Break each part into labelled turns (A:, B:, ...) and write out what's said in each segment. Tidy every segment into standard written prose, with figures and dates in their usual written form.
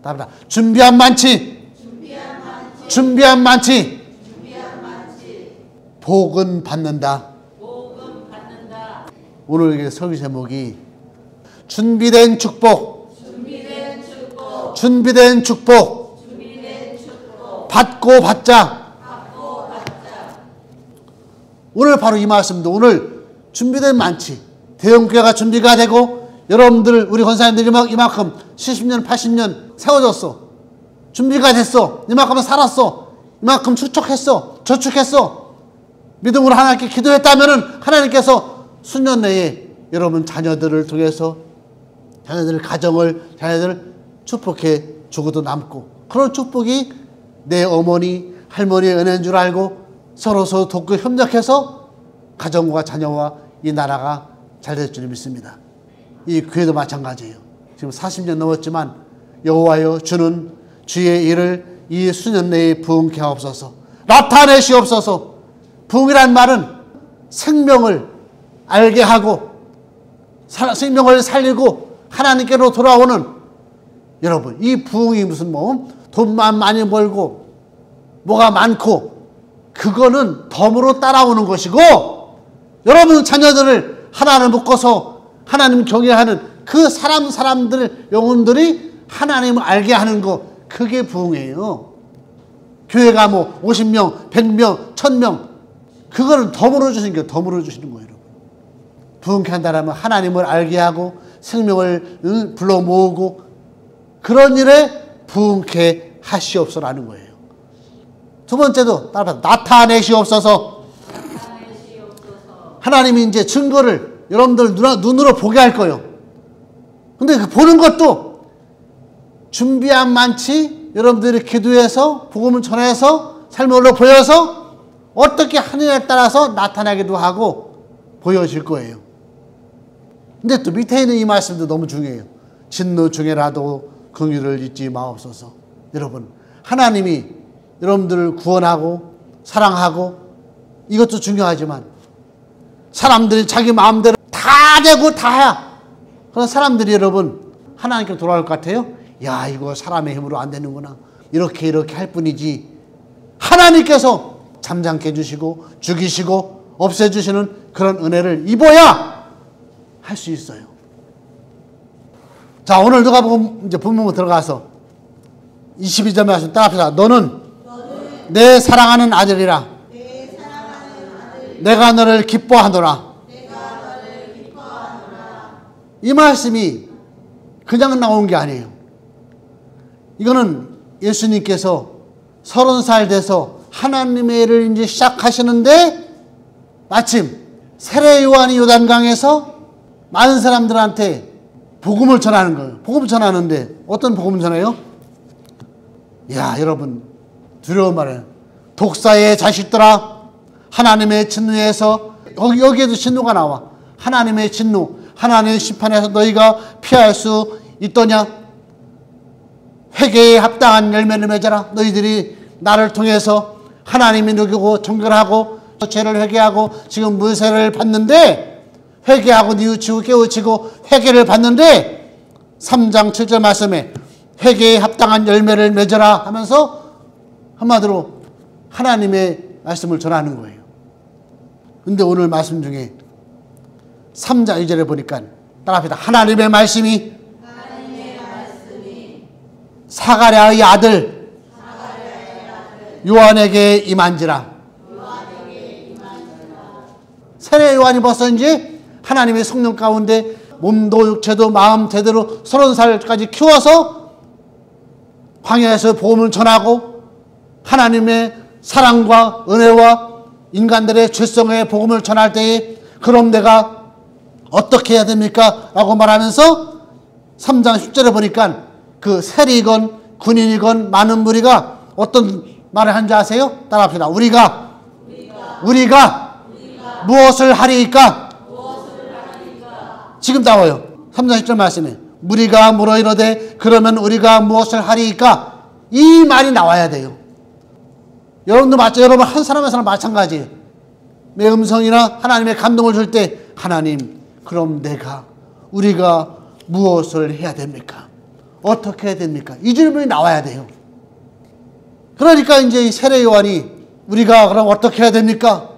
A: 답니다. 준비한 만치. 준비한 만치. 복은 받는다. 오늘 설교 제목이 준비된 축복. 준비된 축복. 받고 받자. 오늘 바로 이 말씀도 오늘 준비된 만치. 대형교회가 준비가 되고 여러분들 우리 권사님들이 이만큼 70년 80년 세워졌어. 준비가 됐어. 이만큼 살았어. 이만큼 축적했어. 저축했어. 믿음으로 하나님께 기도했다면 하나님께서 수년 내에 여러분 자녀들을 통해서 자녀들 가정을 자녀들을 축복해 주고도 남고 그런 축복이 내 어머니 할머니의 은혜인 줄 알고 서로 돕고 협력해서 가정과 자녀와 이 나라가 잘 될 줄 믿습니다. 이 교회도 마찬가지예요. 지금 40년 넘었지만 여호와여 주는 주의 일을 이 수년 내에 부흥케 하옵소서. 나타내시옵소서. 부흥이란 말은 생명을 알게 하고 생명을 살리고 하나님께로 돌아오는 여러분 이 부흥이 무슨 돈만 많이 벌고 뭐가 많고 그거는 덤으로 따라오는 것이고 여러분 자녀들을 하나를 묶어서 하나님 경외하는 그 사람들 영혼들이 하나님을 알게 하는 거 그게 부흥이에요. 교회가 50명 100명 1000명 그거는 덤으로 주시는 게 덤으로 주시는 거예요. 여러분. 부흥케 한다면 하나님을 알게 하고 생명을 불러 모으고 그런 일에 부흥케 하시옵소서라는 거예요. 두 번째도 따라서 나타내시옵소서. 하나님이 이제 증거를 여러분들 눈으로 보게 할 거예요. 근데 그 보는 것도 준비한 만치 여러분들이 기도해서 복음을 전해서 삶으로 보여서 어떻게 하느냐에 따라서 나타나기도 하고 보여질 거예요. 근데 또 밑에 있는 이 말씀도 너무 중요해요. 진노 중에라도 긍휼을 잊지 마옵소서. 여러분 하나님이 여러분들을 구원하고 사랑하고 이것도 중요하지만 사람들이 자기 마음대로 다 되고 다야. 그런 사람들이 여러분 하나님께 돌아올 것 같아요? 야 이거 사람의 힘으로 안 되는구나. 이렇게 할 뿐이지. 하나님께서 잠잠케 해주시고 죽이시고 없애주시는 그런 은혜를 입어야 할 수 있어요. 자 오늘 누가복음 이제 본문으로 들어가서 22절 말씀 따라합시다. 너는 내 사랑하는 아들이라. 내가 너를 기뻐하노라. 이 말씀이 그냥 나온 게 아니에요. 이거는 예수님께서 30살 돼서 하나님의 일을 이제 시작하시는데 마침 세례 요한이 요단강에서 많은 사람들한테 복음을 전하는 거예요. 복음을 전하는데 어떤 복음을 전해요? 야 여러분 두려운 말이에요. 독사의 자식들아 하나님의 진노에서 여기에도 진노가 나와. 하나님의 진노 하나님의 심판에서 너희가 피할 수 있더냐? 회개에 합당한 열매를 맺어라. 너희들이 나를 통해서 하나님이 누구고 정결하고 죄를 회개하고 지금 문세를 받는데 회개하고 뉘우치고 깨우치고 회개를 받는데 3장 7절 말씀에 회개에 합당한 열매를 맺어라 하면서 한마디로 하나님의 말씀을 전하는 거예요. 근데 오늘 말씀 중에 3장 2절에 보니까 따라합시다. 하나님의 말씀이 사가랴의 아들 요한에게 임한지라. 세례 요한이 벌써 이제 하나님의 성령 가운데 몸도 육체도 마음 제대로 30살까지 키워서 광야에서 복음을 전하고 하나님의 사랑과 은혜와 인간들의 죄성의 복음을 전할 때에 그럼 내가 어떻게 해야 됩니까? 라고 말하면서 3장 10절에 보니까 그 세리건 군인이건 많은 무리가 어떤 말을 한지 아세요? 따라합시다. 우리가 무엇을 하리이까? 지금 나와요. 3장 10절 말씀에 무리가 물어 이르되 그러면 우리가 무엇을 하리이까? 이 말이 나와야 돼요. 여러분도 여러분 한 사람 한 사람 마찬가지예요. 내 음성이나 하나님의 감동을 줄 때 하나님 그럼 우리가 무엇을 해야 됩니까? 어떻게 해야 됩니까? 이 질문이 나와야 돼요. 그러니까 이제 이 세례 요한이 우리가 그럼 어떻게 해야 됩니까?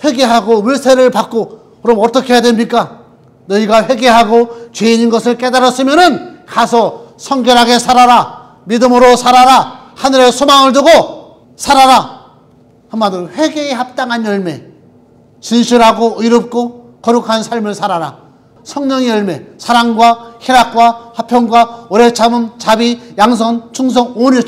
A: 회개하고 왜 세례를 받고 그럼 어떻게 해야 됩니까? 너희가 회개하고 죄인인 것을 깨달았으면은 가서 성결하게 살아라. 믿음으로 살아라. 하늘에 소망을 두고 살아라. 한마디로 회개에 합당한 열매, 진실하고 의롭고 거룩한 삶을 살아라. 성령의 열매, 사랑과 희락과 화평과 오래 참음, 자비, 양선, 충성, 온유,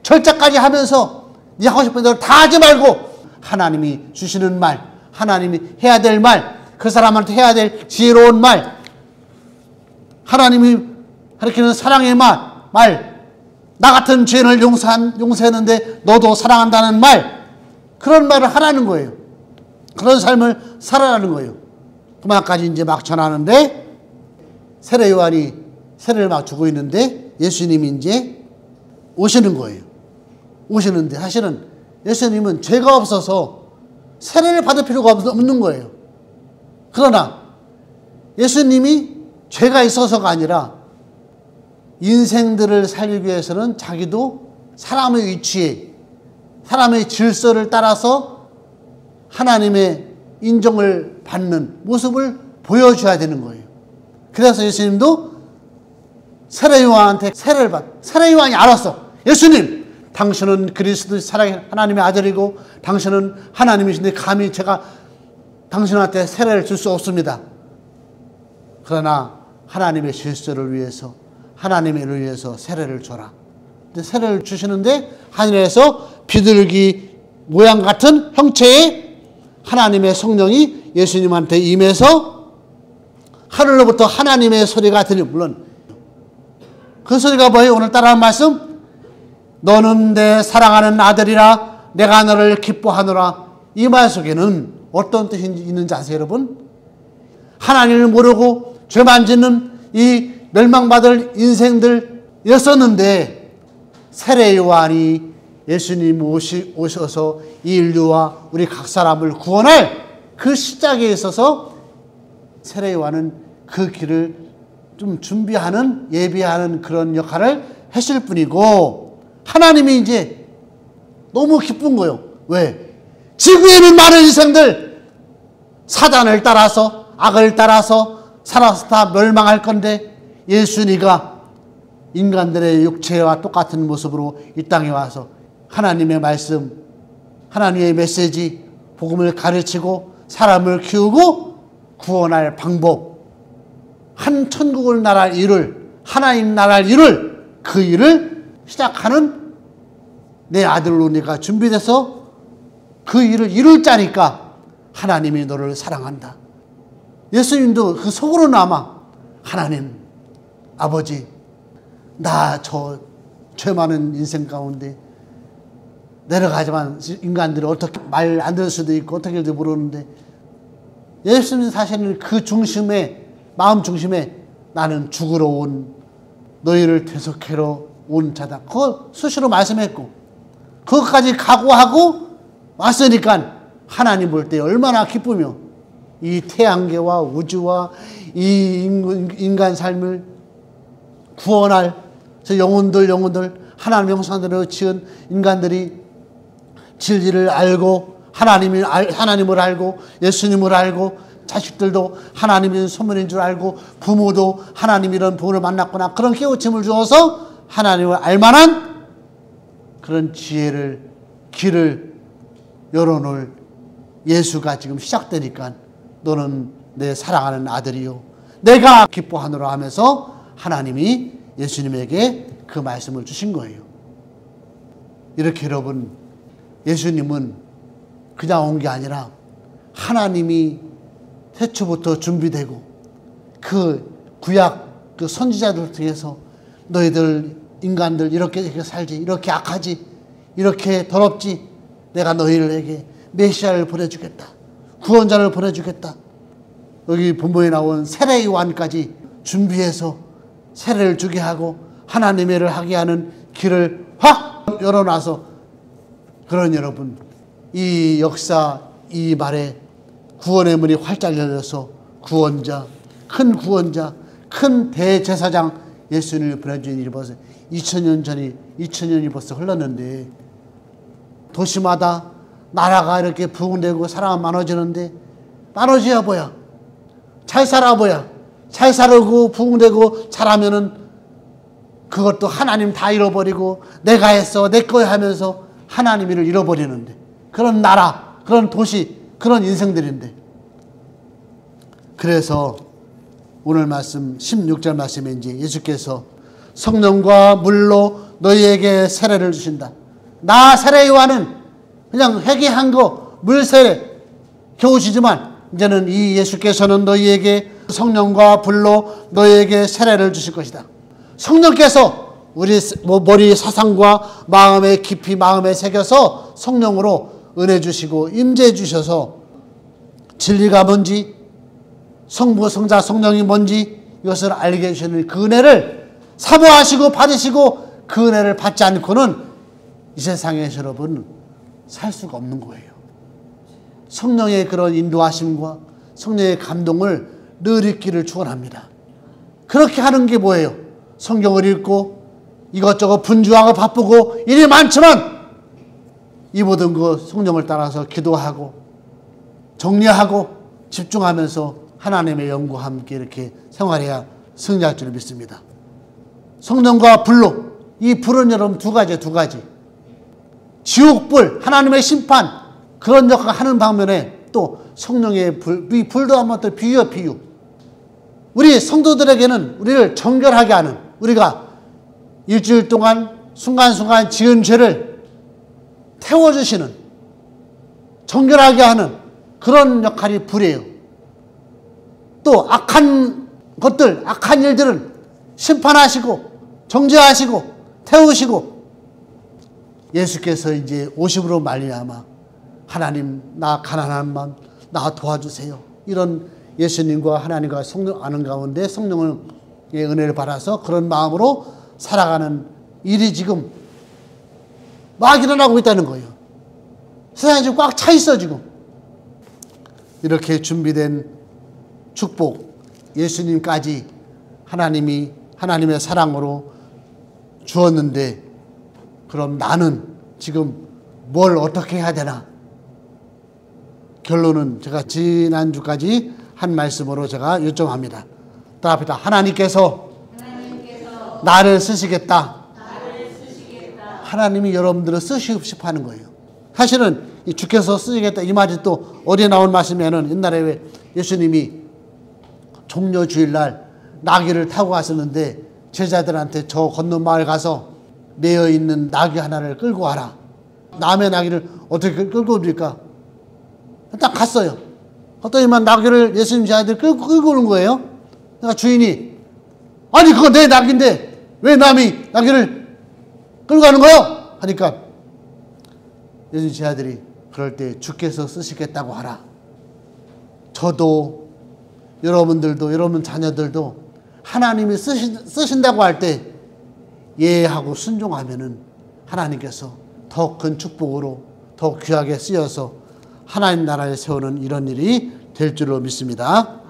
A: 절제까지 하면서 네 하고 싶은 대로 다 하지 말고 하나님이 주시는 말, 하나님이 해야 될 말, 그 사람한테 해야 될 지혜로운 말, 하나님이 가르치는 사랑의 말, 나 같은 죄인을 용서했는데 너도 사랑한다는 말, 그런 말을 하라는 거예요. 그런 삶을 살아라는 거예요. 그만까지 이제 막 전하는데 세례 요한이 세례를 막 주고 있는데 예수님이 이제 오시는 거예요. 오시는데 사실은 예수님은 죄가 없어서 세례를 받을 필요가 없는 거예요. 그러나 예수님이 죄가 있어서가 아니라 인생들을 살리기 위해서는 자기도 사람의 위치에, 사람의 질서를 따라서 하나님의 인정을 받는 모습을 보여줘야 되는 거예요. 그래서 예수님도 세례 요한한테 세례 요한이 알았어. 예수님, 당신은 그리스도 살아계신 하나님의 아들이고 당신은 하나님이신데 감히 제가 당신한테 세례를 줄 수 없습니다. 그러나 하나님의 질서를 위해서, 하나님의 일을 위해서 세례를 줘라. 세례를 주시는데 하늘에서 비둘기 모양 같은 형체의 하나님의 성령이 예수님한테 임해서 하늘로부터 하나님의 소리가 물론 그 소리가 뭐예요? 오늘 따라하는 말씀, 너는 내 사랑하는 아들이라 내가 너를 기뻐하노라. 이 말 속에는 어떤 뜻이 있는지 아세요, 여러분? 하나님을 모르고 죄만 짓는 이 멸망받을 인생들이었었는데 세례 요한이 예수님 오셔서 이 인류와 우리 각 사람을 구원할 그 시작에 있어서 세례 요한은 그 길을 좀 준비하는, 예비하는 그런 역할을 했을 뿐이고 하나님이 이제 너무 기쁜 거예요. 왜? 지구에 있는 많은 인생들 사단을 따라서 악을 따라서 살아서 다 멸망할 건데 예수니가 인간들의 육체와 똑같은 모습으로 이 땅에 와서 하나님의 말씀, 하나님의 메시지, 복음을 가르치고 사람을 키우고 구원할 방법, 한 천국을 나라할 일을, 하나님 나라할 일을, 그 일을 시작하는 내 아들로 네가 준비돼서 그 일을 이룰 자니까 하나님이 너를 사랑한다. 예수님도 그 속으로나마 하나님, 아버지, 나 저 죄 많은 인생 가운데 내려가지만 인간들이 어떻게 말 안 들을 수도 있고 어떻게 될지 모르는데 예수님 사실은 그 중심에, 마음 중심에 나는 죽으러 온 너희를 대속하러 온 자다. 그거 수시로 말씀했고 그것까지 각오하고 왔으니까 하나님 볼 때 얼마나 기쁘며 이 태양계와 우주와 이 인간 삶을 구원할 저 영혼들 하나님의 형상대로 지은 인간들이 진리를 알고 하나님을 알고 예수님을 알고 자식들도 하나님의 선물인 줄 알고 부모도 하나님 이런 부모를 만났구나 그런 깨우침을 주어서 하나님을 알만한 그런 지혜를 길을 열어놓을 예수가 지금 시작되니까 너는 내 사랑하는 아들이요 내가 기뻐하노라 하면서 하나님이 예수님에게 그 말씀을 주신 거예요. 이렇게 여러분 예수님은 그냥 온 게 아니라 하나님이 태초부터 준비되고 그 구약 그 선지자들 통해서 너희들 인간들 이렇게 살지 이렇게 악하지 이렇게 더럽지 내가 너희들에게 메시아를 보내주겠다. 구원자를 보내주겠다. 여기 본문에 나온 세례 요한까지 준비해서 세례를 주게 하고 하나님의 일을 하게 하는 길을 확 열어놔서 그런 여러분 이 역사 이 말에 구원의 문이 활짝 열려서 구원자 큰 대제사장 예수님을 보내준 일이 벌써 2000년이 벌써 흘렀는데, 도시마다 나라가 이렇게 부흥되고 사람은 많아지는데, 많아져야 뭐야? 잘 살아 뭐야? 잘 살고 부흥되고 잘하면은 그것도 하나님 다 잃어버리고 내가 했어 내 거야 하면서 하나님 일을 잃어버리는데, 그런 나라, 그런 도시, 그런 인생들인데. 그래서 오늘 말씀 16절 말씀에 이제 예수께서 성령과 물로 너희에게 세례를 주신다. 나 세례 요한은 그냥 회개한 거 물 세례 겨우시지만, 이제는 이 예수께서는 너희에게 성령과 불로 너희에게 세례를 주실 것이다. 성령께서 우리 머리 사상과 마음에 깊이 마음에 새겨서 성령으로 은혜 주시고 임재해 주셔서 진리가 뭔지, 성부 성자 성령이 뭔지 이것을 알게 해주시는 그 은혜를 사모하시고 받으시고, 그 은혜를 받지 않고는 이 세상에서 여러분 살 수가 없는 거예요. 성령의 그런 인도하심과 성령의 감동을 늘 있기를 축원합니다. 그렇게 하는 게 뭐예요? 성경을 읽고 이것저것 분주하고 바쁘고 일이 많지만 이 모든 것 성령을 따라서 기도하고 정리하고 집중하면서 하나님의 영과 함께 이렇게 생활해야 승리할 줄 믿습니다. 성령과 불로, 이 불은 여러분 두 가지. 지옥불, 하나님의 심판, 그런 역할을 하는 방면에 또 성령의 불, 이 불도 한번 또 비유. 우리 성도들에게는 우리를 정결하게 하는, 우리가 일주일 동안 순간순간 지은 죄를 태워주시는, 정결하게 하는 그런 역할이 불이에요. 또 악한 것들, 악한 일들은 심판하시고 정죄하시고 태우시고, 예수께서 이제 오심으로 말미암아 하나님 나 가난한 마음 나 도와주세요, 이런 예수님과 하나님과 성령 아는 가운데 성령의 은혜를 받아서 그런 마음으로 살아가는 일이 지금 막 일어나고 있다는 거예요. 세상이 지금 꽉 차 있어. 지금 이렇게 준비된 축복, 예수님까지 하나님이 하나님의 사랑으로 주었는데, 그럼 나는 지금 뭘 어떻게 해야 되나? 결론은 제가 지난주까지 한 말씀으로 제가 요청합니다. 따라합니다. 하나님께서 나를 쓰시겠다. 하나님이 여러분들을 쓰시고 싶어 하는 거예요. 사실은 주께서 쓰시겠다 이 말이 또 어디에 나온 말씀이냐면, 옛날에 왜 예수님이 종려주일날 나귀를 타고 가셨는데 제자들한테 저 건너 마을 가서 매여 있는 나귀 하나를 끌고 와라. 남의 나귀를 어떻게 끌고 옵니까? 딱 갔어요. 어떠니만 나귀를 예수님 제자들이 끌고 오는 거예요. 그러니까 주인이, 아니 그거 내 나귀인데 왜 남이 나귀를 끌고 가는 거요? 하니까 예수님 제자들이 그럴 때 주께서 쓰시겠다고 하라. 저도 여러분들도 여러분 자녀들도 하나님이 쓰신다고 할 때 예하고 순종하면은 하나님께서 더 큰 축복으로 더 귀하게 쓰여서 하나님 나라에 세우는 이런 일이 될 줄로 믿습니다.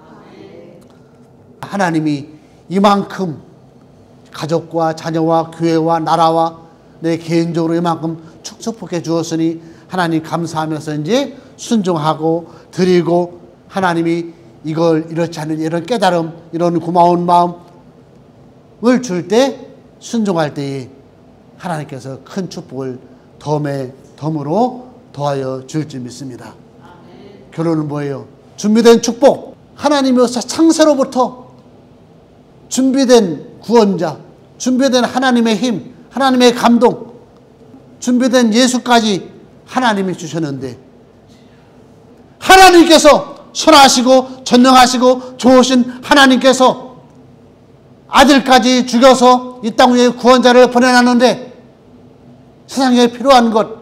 A: 하나님이 이만큼 가족과 자녀와 교회와 나라와 내 개인적으로 이만큼 축복해 주었으니 하나님 감사하면서 이제 순종하고 드리고, 하나님이 이걸 이렇지 않은 이런 깨달음, 이런 고마운 마음을 줄 때, 순종할 때에 하나님께서 큰 축복을 덤으로 더하여 줄 줄 믿습니다. 결론은 뭐예요? 준비된 축복, 하나님이 창세로부터 준비된 구원자, 준비된 하나님의 힘, 하나님의 감동, 준비된 예수까지 하나님이 주셨는데, 하나님께서 선하시고 전능하시고 좋으신 하나님께서 아들까지 죽여서 이 땅 위에 구원자를 보내놨는데, 세상에 필요한 것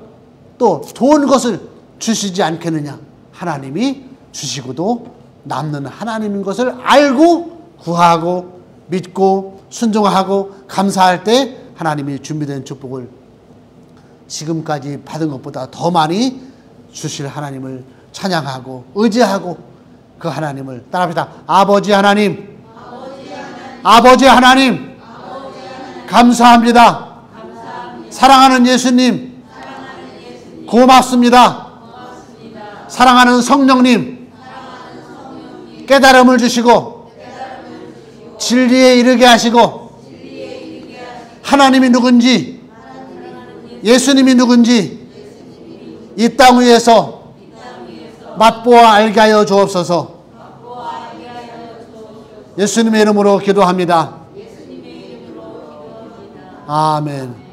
A: 또 좋은 것을 주시지 않겠느냐? 하나님이 주시고도 남는 하나님인 것을 알고 구하고 믿고 순종하고 감사할 때 하나님이 준비된 축복을 지금까지 받은 것보다 더 많이 주실 하나님을 찬양하고 의지하고, 그 하나님을 따라합시다. 아버지 하나님, 아버지 하나님, 감사합니다. 사랑하는 예수님, 고맙습니다. 사랑하는 성령님, 깨달음을 주시고 진리에 이르게 하시고 하나님이 누군지, 예수님이 누군지 이 땅 위에서 맛보아 알게 하여 주옵소서. 예수님의 이름으로 기도합니다. 아멘.